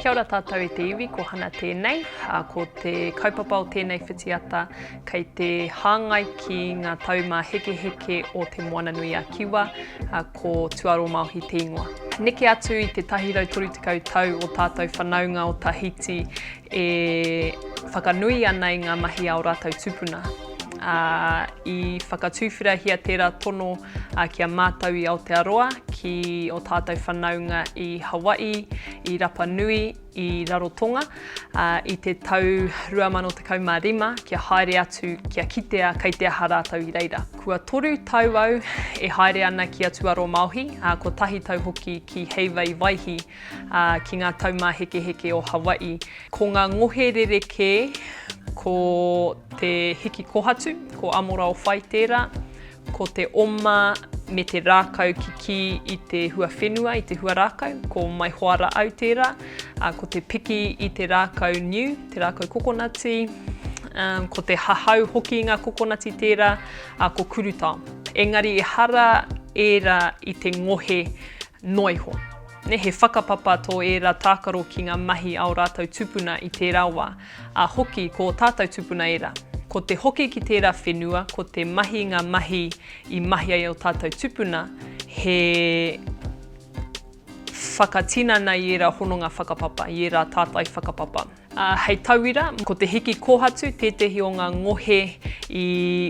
Kia ora tātou e te iwi, ko Hana tēnei, ko te kaupapa o tēnei whitiata, kei te hāngai ki ngā tauma heke heke o te moana nui a Kiwa, ko tuarima mauhi te ingoa. Neke atu i te 130 tau o tātou whanaunga o Tahiti e whakanui ana i ngā mahi ao rātou tupuna. I whakatuwhira hia tērā tono kia mātau i Te Arawa, ki o tātou whanaunga i Hawaii, i Rapa Nui, i Rarotonga, i te tau 2015, kia haere atu, kia kitea, kei te aha rātou i reira. Kua toru tau au e haere ana ki a tuarima mauhi, ko tahi tau hoki ki heiva i waihi, ki ngā tauma heke heke o Hawaii. Ko ngā ngohe rereke, ko te hiki kohatu, ko amora o whai tērā, ko te oma me te rākau ki i te hua whenua, i te hua rākau, ko mai hoara au tērā, ko te piki i te rākau new, te rākau kokonati, ko te hahau hoki i ngā kokonati tērā, ko kuruta. Engari e hara ērā i te ngohe noiho. He whakapapa tō ērā tākaro ki ngā mahi ao rātou tupuna i te rawa, hoki ko tātou tupuna ērā. Ko te hoki ki tērā whenua, ko te mahi ngā mahi i mahi ai o tātou tupuna, he whakatinana i ērā hononga whakapapa, i ērā tātai whakapapa. Hei tauira, ko te hiki kohatu, tētehi o ngā ngohe i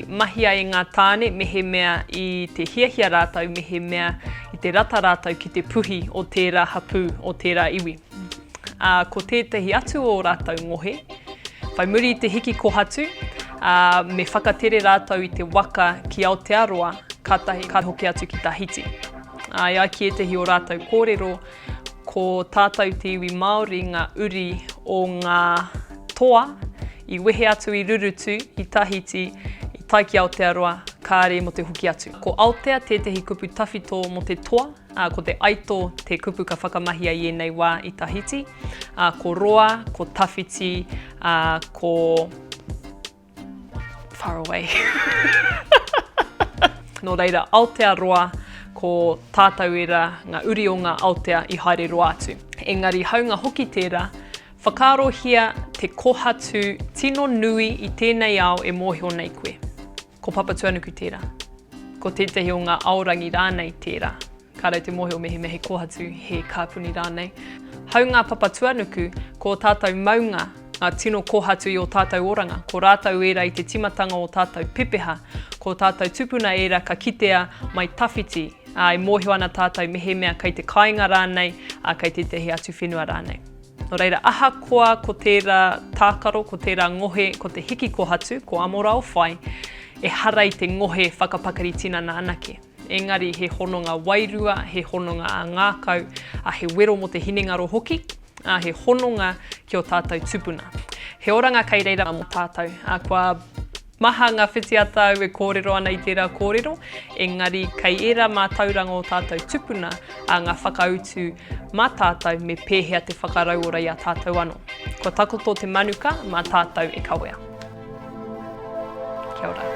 mahi ai ngā tāne, mehe mea i te hiahia rātou, mehe mea i te rata rātou ki te puhi o tērā hapu, o tērā iwi. Ko tētahi atu o rātou ngohe, whai muri i te hiki kohatu, me whakatere rātou i te waka ki Te Arawa, kātahi ka hoki atu ki Tahiti. Ia ki etehi o rātou kōrero, ko tātou te iwi Māori ngā uri o ngā toa, i wehe atu i rurutu, i Tahiti, i tai ki Te Arawa, kāre mo te hoki atu. Ko Aotea, tētehi kupu tawhito mo te toa, ko te aito, te kupu ka whakamahi ai nei wā i Tahiti, ko roa, ko tawhiti, ko far away. Nō reira, Aotearoa, ko tātou era ngā uri o ngā Aotea i haere roa atu. Engari, haunga hoki tērā, whakaarohia te kohatu tino nui i tēnei ao e mōhio nei koe. Ko Papa tuanuku tērā. Ko tētahi o ngā aorangi rānei tērā. Kārai te mōhio mehe mehe kohatu he kāpuni rānei. Haunga Papa tuanuku, ko tātou maunga, ngā tino kohatu i o tātou oranga, ko rātou era i te timatanga o tātou pepeha, ko tātou tupuna era ka kitea mai tawhiti, i mōhio ana tātou mehe mea kei te kāinga rānei, kei te tehi atu whenua rānei. Nō reira, ahakoa ko tērā tākaro, ko tērā ngohe, ko te hiki kohatu, ko amora o whai, e hara i te ngohe whakapakari tinana anake. Engari, he hononga wairua, he hononga a ngākau, he wero mo te hinengaro hoki, he hononga ki o tātou tupuna. He oranga kei reira mo tātou. Kua maha ngā whitiata au e kōrero ana i tērā kōrero, engari kei era mā tauranga o tātou tupuna ngā whakautu mā tātou me pēhea te whakarauora i a tātou anō. Kua takoto te manuka mā tātou e kawea. Kia ora.